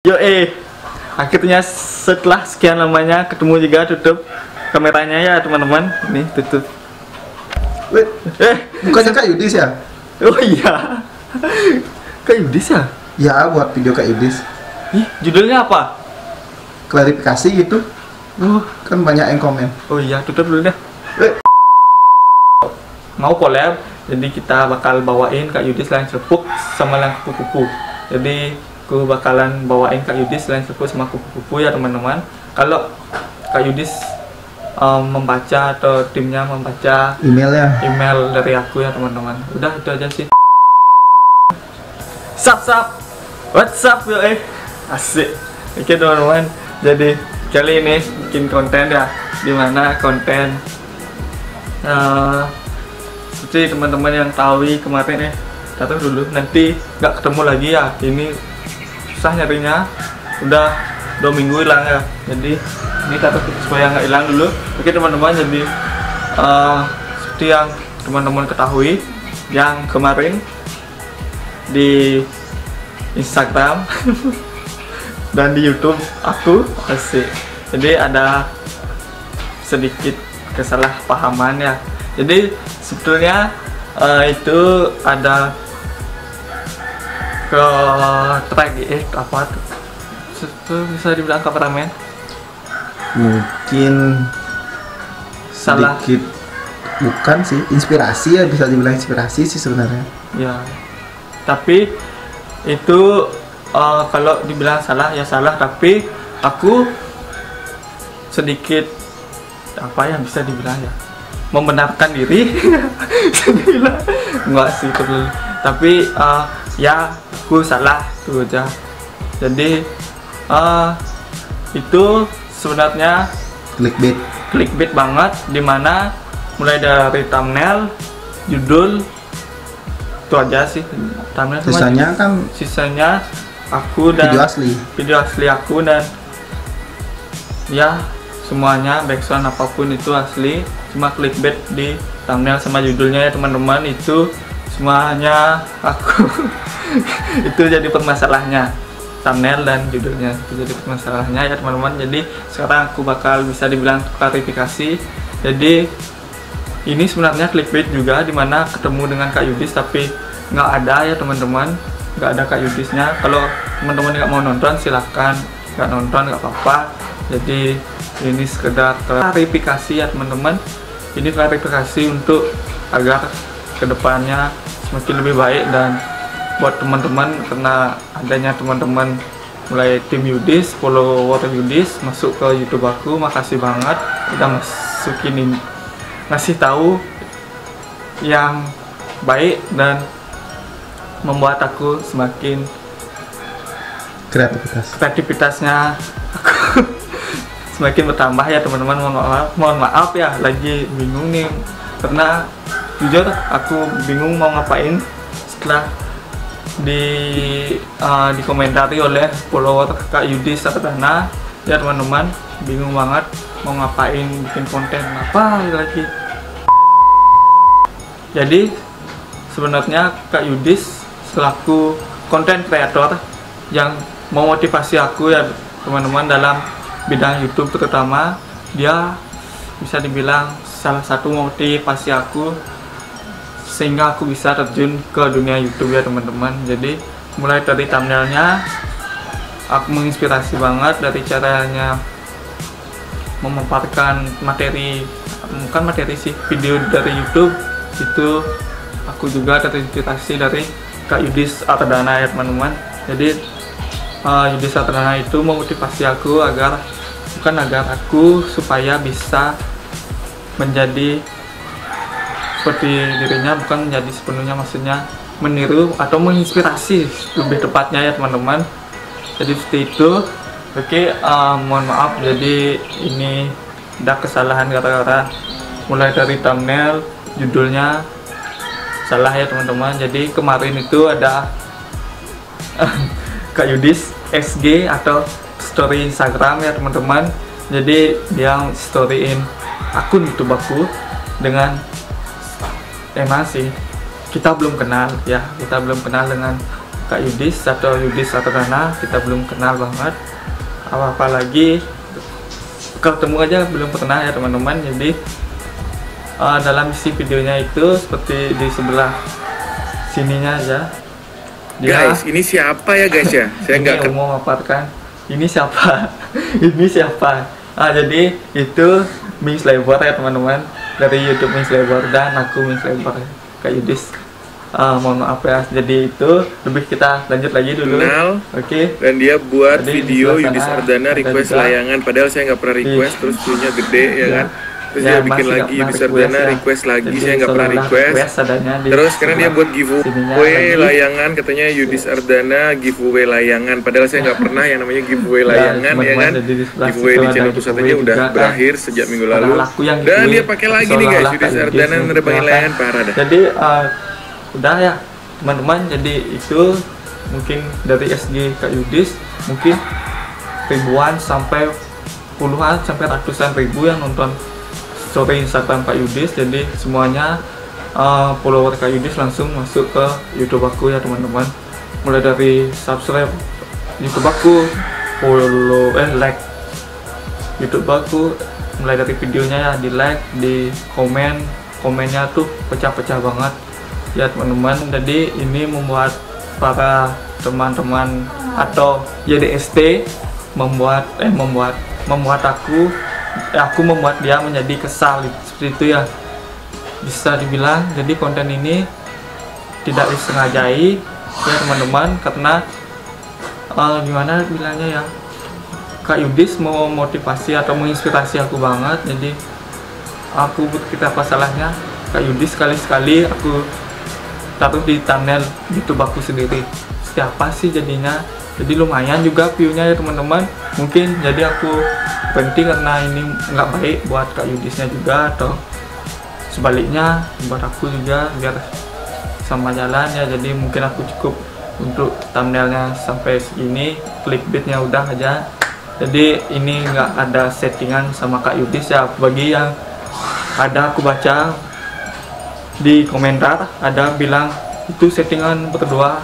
Yo akhirnya setelah sekian lamanya ketemu juga, tutup kameranya ya teman-teman. Nih tutup. Wait, bukannya Kak Yudis ya? Oh iya, Kak Yudis ya? Ya, buat video Kak Yudis. Ih, judulnya apa? Klarifikasi gitu. Kan banyak yang komen. Oh iya, tutup dulu deh. Mau collab, jadi kita bakal bawain Kak Yudis lain serpuk sama lain kupu-kupu. Jadi aku bakalan bawain Kak Yudis lain serpuk sama kupu-kupu ya teman-teman. Kalau Kak Yudis membaca atau timnya membaca email dari aku ya teman-teman. Udah itu aja sih. Sup, what's up yo asik. Oke teman-teman, jadi kali ini bikin konten ya, dimana konten seperti teman-teman yang tahu kemarin datang dulu, nanti nggak ketemu lagi ya. Ini susah nyarinya, udah 2 minggu hilang ya. Jadi ini kata supaya nggak hilang dulu. Oke teman-teman, jadi seperti yang teman-teman ketahui, yang kemarin di Instagram dan di YouTube aku asik. Jadi ada sedikit kesalahpahaman ya. Jadi sebetulnya itu ada ke track apa tuh? Itu bisa dibilang kameramen. Mungkin Salah. sedikit, bukan sih, inspirasi ya, bisa dibilang inspirasi sih sebenarnya. Ya. Tapi itu kalau dibilang salah ya salah, tapi aku sedikit apa yang bisa dibilang ya, membenarkan diri. Dibilang enggak sih terlalu, tapi ya aku salah itu aja. Jadi itu sebenarnya clickbait banget, dimana mulai dari thumbnail, judul, itu aja sih thumbnail. Sisanya aku dan video asli aku, dan ya semuanya background apapun itu asli, cuma clickbait di thumbnail sama judulnya ya teman-teman. Itu semuanya aku. Itu jadi permasalahannya, thumbnail dan judulnya itu jadi permasalahannya ya teman-teman. Jadi sekarang aku bakal bisa dibilang klarifikasi. Jadi ini sebenarnya clickbait juga, dimana ketemu dengan Kak Yudis tapi nggak ada ya teman-teman, nggak ada Kak Yudisnya. Kalau teman-teman nggak mau nonton silahkan, nggak nonton nggak apa-apa. Jadi ini sekedar klarifikasi ya teman-teman. Ini klarifikasi untuk agar kedepannya semakin lebih baik, dan buat teman-teman, karena adanya teman-teman mulai tim Yudis, follower Yudis masuk ke YouTube aku, makasih banget udah masukin ini, ngasih tahu yang baik dan membuat aku semakin kreativitasnya aku semakin bertambah ya teman-teman. Mohon maaf ya, lagi bingung nih, karena jujur aku bingung mau ngapain setelah dikomentari oleh follower Kak Yudis Sardana ya teman-teman. Bingung banget mau ngapain, bikin konten apa lagi. Jadi sebenarnya Kak Yudis selaku konten kreator yang memotivasi aku ya teman-teman dalam bidang YouTube terutama, dia bisa dibilang salah satu motivasi aku sehingga aku bisa terjun ke dunia YouTube ya teman-teman. Jadi mulai dari thumbnailnya aku menginspirasi banget, dari caranya memaparkan materi, bukan materi sih, video dari YouTube itu aku juga terinspirasi dari Kak Yudis Sardana ya teman-teman. Jadi Yudis Sardana itu memotivasi aku agar aku supaya bisa menjadi seperti dirinya, bukan menjadi sepenuhnya, maksudnya meniru atau menginspirasi lebih tepatnya ya teman-teman. Jadi seperti itu. Oke, mohon maaf, jadi ini ada kesalahan gara-gara mulai dari thumbnail, judulnya salah ya teman-teman. Jadi kemarin itu ada Kak Yudis SG atau story Instagram ya teman-teman. Jadi dia storyin akun YouTube aku dengan tema sih, kita belum kenal ya, kita belum kenal dengan Kak Yudis atau Yudis Ardana kita belum kenal banget, apalagi ketemu aja belum pernah ya teman-teman. Jadi dalam isi videonya itu seperti di sebelah sininya aja. Guys, ini siapa ya guys ya? Saya nggak mau memaparkan ini siapa. Ini siapa? Jadi itu Mings Labor ya teman-teman, dari YouTube Mings Labor dan aku Mings Labor Kak Yudis. Mohon maaf ya. Jadi itu lebih kita lanjut lagi dulu. Oke. Dan dia buat video Yudis Ardana request layangan, padahal saya nggak pernah request, terus view-nya gede ya kan. Terus dia bikin lagi Yudis Ardana request lagi, saya nggak pernah request. Terus karena dia buat giveaway layangan, katanya Yudis Ardana giveaway layangan, padahal saya nggak pernah yang namanya giveaway layangan ya kan. Giveaway di channel pusat aja udah berakhir sejak minggu lalu. Dan dia pakai lagi nih guys, Yudis Ardana nerbangin layangan, parah dah. Jadi udah ya teman-teman, jadi itu mungkin dari SG Kak Yudis mungkin ribuan sampai puluhan sampai ratusan ribu yang nonton story Instagram Kak Yudis. Jadi semuanya follower Kak Yudis langsung masuk ke YouTube aku ya teman-teman, mulai dari subscribe YouTube aku, follow like YouTube aku, mulai dari videonya ya di like, di komennya tuh pecah-pecah banget ya teman-teman. Jadi ini membuat para teman-teman atau YDST membuat aku membuat dia menjadi kesal seperti itu ya, bisa dibilang. Jadi konten ini tidak disengajai ya teman-teman, karena gimana bilangnya ya, Kak Yudis mau motivasi atau menginspirasi aku banget. Jadi aku kita apa salahnya Kak Yudis sekali-sekali aku taruh di thumbnail YouTube aku sendiri. Siapa sih jadinya? Jadi lumayan juga view-nya ya teman-teman. Mungkin jadi aku berhenti karena ini nggak baik buat Kak Yudisnya juga, atau sebaliknya buat aku juga biar sama jalan ya. Jadi mungkin aku cukup untuk thumbnailnya sampai segini, clickbaitnya udah aja. Jadi ini nggak ada settingan sama Kak Yudis ya. Bagi yang ada aku baca di komentar ada bilang itu settingan berdua,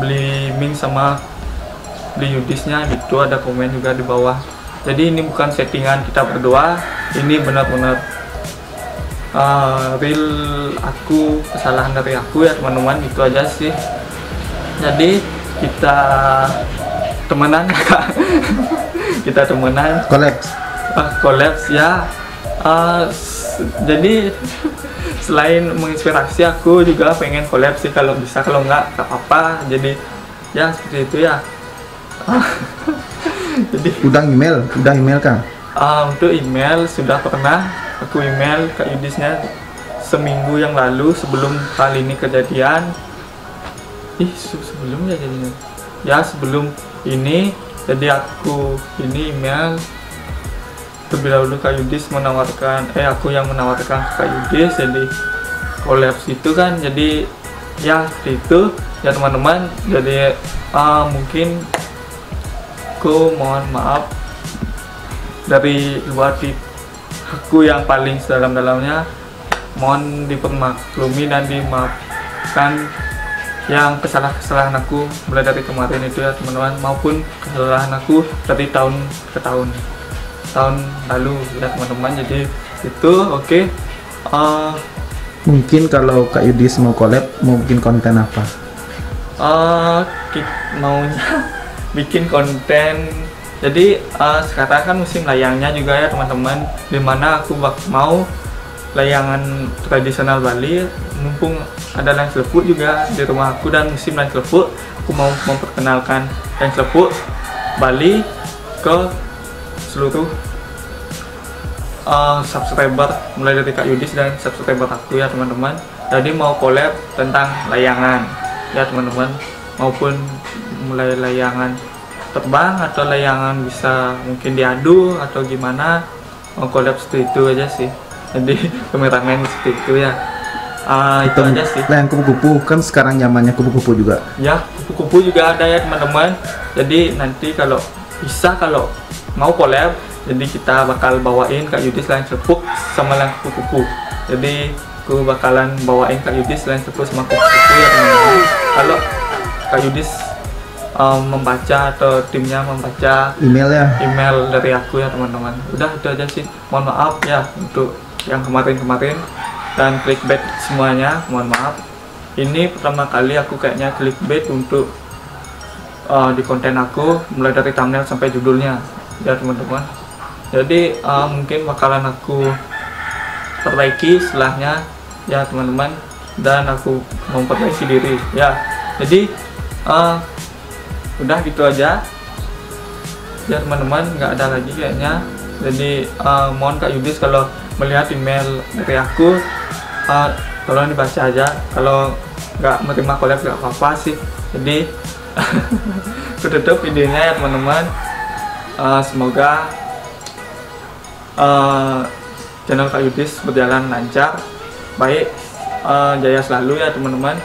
beli Ming sama beli Yudisnya gitu, ada komen juga di bawah. Jadi ini bukan settingan kita berdua, ini benar-benar real aku, kesalahan dari aku ya teman-teman, itu aja sih. Jadi kita temenan Kak. Kita temenan, collabs ya. Jadi selain menginspirasi, aku juga pengen collab sih kalau bisa, kalau nggak apa-apa. Jadi ya seperti itu ya. Jadi udah email Kang. Untuk email sudah pernah aku email Kak Yudisnya seminggu yang lalu sebelum kali ini kejadian. Sebelum ya jadinya. Ya sebelum ini, jadi aku ini email terlebih dahulu Kak Yudis menawarkan, aku yang menawarkan ke Kak Yudis, jadi kolaps itu kan. Jadi ya seperti itu ya teman-teman. Jadi mungkin aku mohon maaf dari luar aku yang paling sedalam-dalamnya, mohon dipermaklumi dan dimaafkan yang kesalahan aku mulai dari kemarin itu ya teman-teman, maupun kesalahan aku dari tahun ke tahun lalu ya teman-teman. Jadi itu oke. Mungkin kalau Kak Yudis mau collab, mau bikin konten apa? Maunya bikin konten. Jadi sekarang kan musim layangnya juga ya teman-teman, dimana aku mau layangan tradisional Bali, mumpung ada layan selepuk juga di rumah aku dan musim layan selepuk, aku mau memperkenalkan layan selepuk Bali ke seluruh subscriber, mulai dari Kak Yudis dan subscriber aku ya teman-teman. Jadi mau collab tentang layangan ya teman-teman, maupun mulai layangan terbang atau layangan bisa mungkin diadu atau gimana, mau collab seperti itu aja sih. Jadi kameramen seperti itu ya. Itu aja sih. Layang kupu-kupu kan sekarang zamannya kupu-kupu juga. Ya, kupu-kupu juga ada ya teman-teman. Jadi nanti kalau bisa, kalau mau collab, jadi kita bakal bawain Kak Yudis layang selepuk sama layang kupu-kupu. Jadi aku bakalan bawain Kak Yudis layang selepuk sama kupu-kupu ya teman-teman. kalau Kak Yudis membaca atau timnya membaca email dari aku ya teman-teman. Udah itu aja sih, mohon maaf ya untuk yang kemarin-kemarin dan clickbait semuanya, mohon maaf. Ini pertama kali aku kayaknya clickbait untuk di konten aku, mulai dari thumbnail sampai judulnya ya teman-teman. Jadi mungkin bakalan aku perbaiki setelahnya ya teman-teman, dan aku memperbaiki diri ya. Jadi udah gitu aja ya teman-teman, nggak ada lagi kayaknya. Jadi mohon Kak Yudis kalau melihat email dari aku, tolong dibaca aja. Kalau nggak menerima collab nggak apa-apa sih. Jadi aku tutup videonya ya teman-teman. Semoga channel Kak Yudis berjalan lancar, baik, jaya selalu ya teman-teman.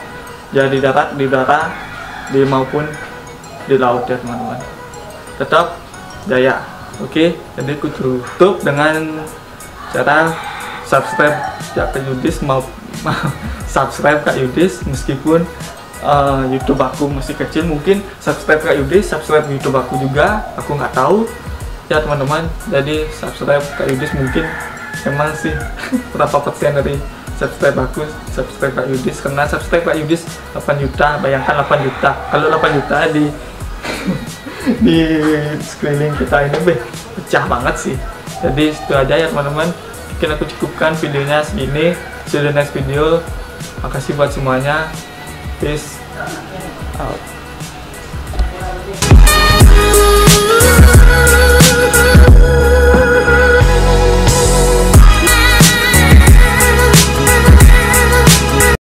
Ya di darat, di udara, maupun di laut ya teman-teman. Tetap jaya. Oke, jadi aku tutup dengan cara subscribe ya Kak Yudis, mau subscribe Kak Yudis meskipun YouTube aku masih kecil. Mungkin subscribe Kak Yudis, subscribe YouTube aku juga, aku nggak tahu ya teman-teman. Jadi subscribe Kak Yudis mungkin emang sih berapa persen dari subscribe aku, subscribe Kak Yudis, karena subscribe Kak Yudis 8 juta, bayangkan 8 juta. Kalau 8 juta di sekeliling kita ini pecah banget sih. Jadi itu aja ya teman-teman, mungkin aku cukupkan videonya segini. See you the next video. Makasih buat semuanya, peace out.